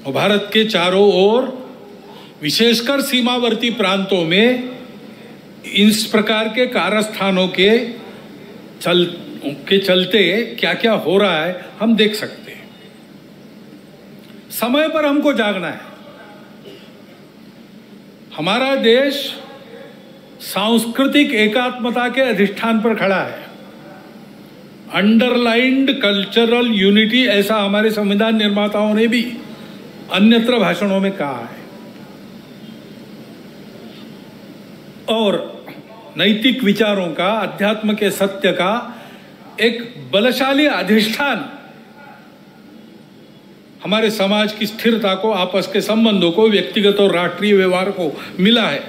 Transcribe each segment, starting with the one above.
और भारत के चारों ओर विशेषकर सीमावर्ती प्रांतों में इस प्रकार के कारस्थानों के चलते क्या क्या हो रहा है हम देख सकते हैं। समय पर हमको जागना है। हमारा देश सांस्कृतिक एकात्मता के अधिष्ठान पर खड़ा है। अंडरलाइंड कल्चरल यूनिटी, ऐसा हमारे संविधान निर्माताओं ने भी अन्यत्र भाषणों में कहा है। और नैतिक विचारों का, अध्यात्म के सत्य का एक बलशाली अधिष्ठान हमारे समाज की स्थिरता को, आपस के संबंधों को, व्यक्तिगत और राष्ट्रीय व्यवहार को मिला है।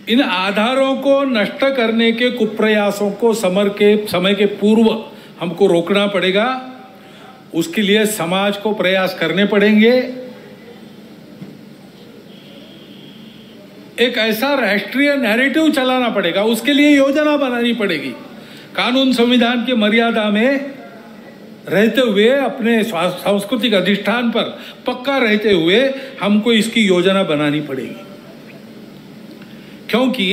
इन आधारों को नष्ट करने के कुप्रयासों को समय के पूर्व हमको रोकना पड़ेगा। उसके लिए समाज को प्रयास करने पड़ेंगे। एक ऐसा राष्ट्रीय नैरेटिव चलाना पड़ेगा, उसके लिए योजना बनानी पड़ेगी। कानून संविधान की मर्यादा में रहते हुए, अपने सांस्कृतिक अधिष्ठान पर पक्का रहते हुए हमको इसकी योजना बनानी पड़ेगी, क्योंकि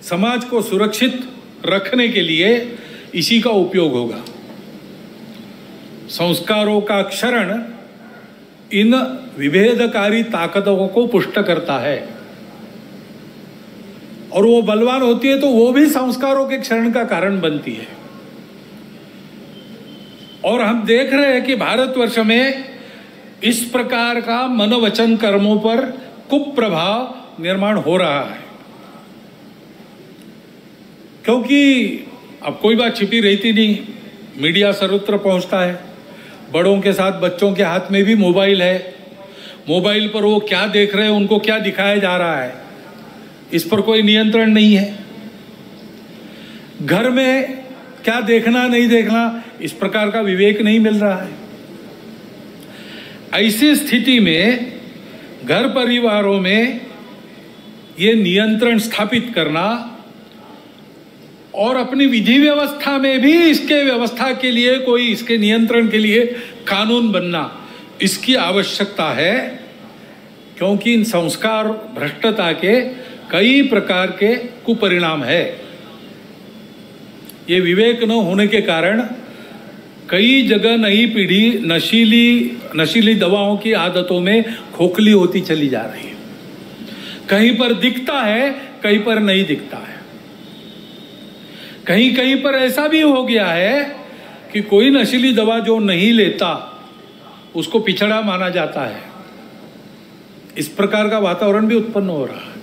समाज को सुरक्षित रखने के लिए इसी का उपयोग होगा। संस्कारों का क्षरण इन विभेदकारी ताकतों को पुष्ट करता है, और वो बलवान होती है तो वो भी संस्कारों के क्षरण का कारण बनती है। और हम देख रहे हैं कि भारतवर्ष में इस प्रकार का मनोवचन कर्मों पर कुप्रभाव निर्माण हो रहा है, क्योंकि अब कोई बात छिपी रहती नहीं, मीडिया सर्वत्र पहुंचता है। बड़ों के साथ बच्चों के हाथ में भी मोबाइल है। मोबाइल पर वो क्या देख रहे हैं, उनको क्या दिखाया जा रहा है, इस पर कोई नियंत्रण नहीं है। घर में क्या देखना नहीं देखना, इस प्रकार का विवेक नहीं मिल रहा है। ऐसी स्थिति में घर परिवारों में ये नियंत्रण स्थापित करना और अपनी विधि व्यवस्था में भी इसके व्यवस्था के लिए, कोई इसके नियंत्रण के लिए कानून बनना, इसकी आवश्यकता है। क्योंकि इन संस्कार भ्रष्टता के कई प्रकार के कुपरिणाम है। ये विवेक न होने के कारण कई जगह नई पीढ़ी नशीली दवाओं की आदतों में खोखली होती चली जा रही है। कहीं पर दिखता है, कहीं पर नहीं दिखता है। कहीं कहीं पर ऐसा भी हो गया है कि कोई नशीली दवा जो नहीं लेता उसको पिछड़ा माना जाता है। इस प्रकार का वातावरण भी उत्पन्न हो रहा है।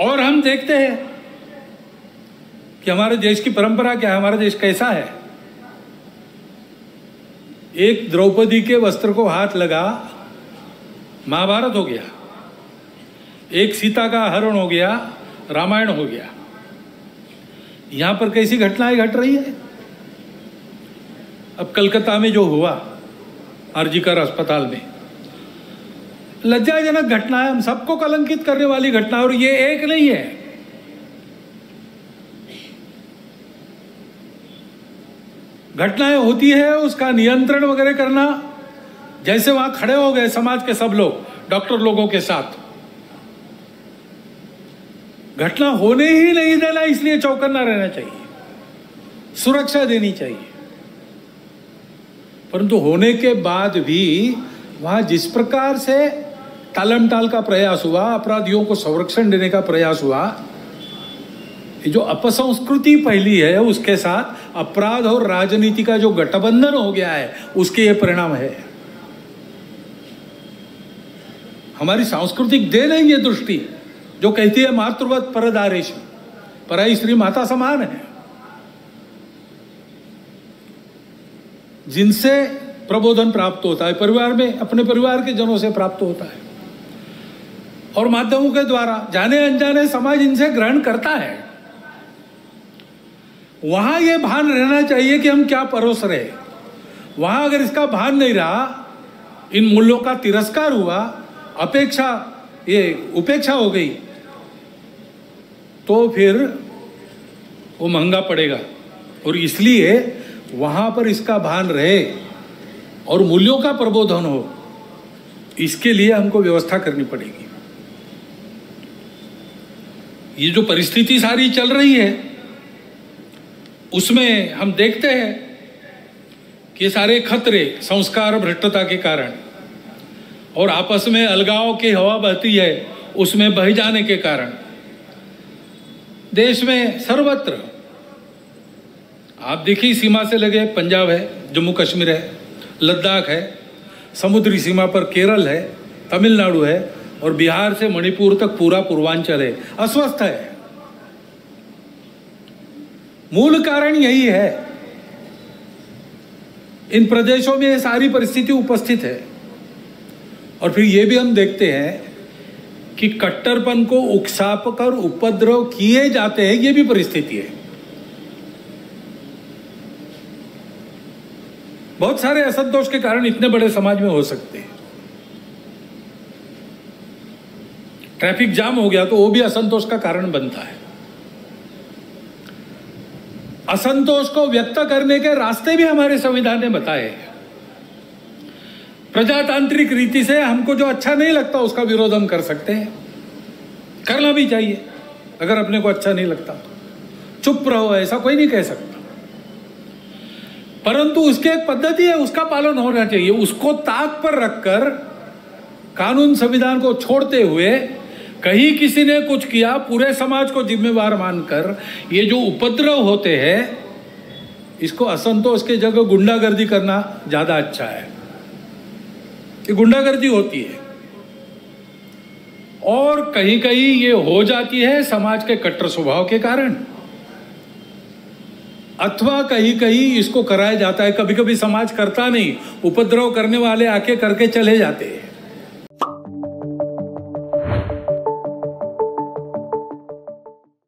और हम देखते हैं कि हमारे देश की परंपरा क्या है, हमारा देश कैसा है। एक द्रौपदी के वस्त्र को हाथ लगा, महाभारत हो गया। एक सीता का हरण हो गया, रामायण हो गया। यहां पर कैसी घटनाएं घट रही है। अब कलकत्ता में जो हुआ आरजीकर अस्पताल में, लज्जाजनक घटना है, हम सबको कलंकित करने वाली घटना। और ये एक नहीं है, घटनाएं होती है, उसका नियंत्रण वगैरह करना। जैसे वहां खड़े हो गए समाज के सब लोग डॉक्टर लोगों के साथ, घटना होने ही नहीं देना, इसलिए चौकन्ना रहना चाहिए, सुरक्षा देनी चाहिए। परंतु होने के बाद भी वहां जिस प्रकार से टालमटाल का प्रयास हुआ, अपराधियों को संरक्षण देने का प्रयास हुआ, ये जो अपसंस्कृति फैली है, उसके साथ अपराध और राजनीति का जो गठबंधन हो गया है, उसके ये परिणाम है। हमारी सांस्कृतिक देन है ये दृष्टि जो कहती है मातृवत परदारेश, पराई स्त्री माता समान है, जिनसे प्रबोधन प्राप्त होता है परिवार में, अपने परिवार के जनों से प्राप्त होता है, और माध्यमों के द्वारा जाने अनजाने समाज इनसे ग्रहण करता है। वहां यह भान रहना चाहिए कि हम क्या परोस रहे। वहां अगर इसका भान नहीं रहा, इन मूल्यों का तिरस्कार हुआ, उपेक्षा हो गई, तो फिर वो महंगा पड़ेगा। और इसलिए वहां पर इसका भान रहे और मूल्यों का प्रबोधन हो, इसके लिए हमको व्यवस्था करनी पड़ेगी। ये जो परिस्थिति सारी चल रही है उसमें हम देखते हैं कि सारे खतरे संस्कार भ्रष्टता के कारण और आपस में अलगाव की हवा बहती है, उसमें बह जाने के कारण देश में सर्वत्र आप देखिए, सीमा से लगे पंजाब है, जम्मू कश्मीर है, लद्दाख है, समुद्री सीमा पर केरल है, तमिलनाडु है और बिहार से मणिपुर तक पूरा पूर्वांचल है, अस्वस्थ है। मूल कारण यही है, इन प्रदेशों में ये सारी परिस्थिति उपस्थित है। और फिर ये भी हम देखते हैं कि कट्टरपन को उकसाकर उपद्रव किए जाते हैं, ये भी परिस्थिति है। बहुत सारे असंतोष के कारण इतने बड़े समाज में हो सकते हैं। ट्रैफिक जाम हो गया तो वो भी असंतोष का कारण बनता है। असंतोष को व्यक्त करने के रास्ते भी हमारे संविधान ने बताए हैं। प्रजातांत्रिक रीति से हमको जो अच्छा नहीं लगता उसका विरोध हम कर सकते हैं, करना भी चाहिए। अगर अपने को अच्छा नहीं लगता चुप रहो, ऐसा कोई नहीं कह सकता, परंतु उसकी एक पद्धति है, उसका पालन होना चाहिए। उसको ताक पर रखकर कानून संविधान को छोड़ते हुए कहीं किसी ने कुछ किया, पूरे समाज को जिम्मेवार मानकर ये जो उपद्रव होते हैं, इसको असंतोष के जगह गुंडागर्दी करना ज्यादा अच्छा है। ये गुंडागर्दी होती है और कहीं कहीं ये हो जाती है समाज के कट्टर स्वभाव के कारण, अथवा कहीं कहीं इसको कराया जाता है। कभी कभी समाज करता नहीं, उपद्रव करने वाले आके करके चले जाते हैं।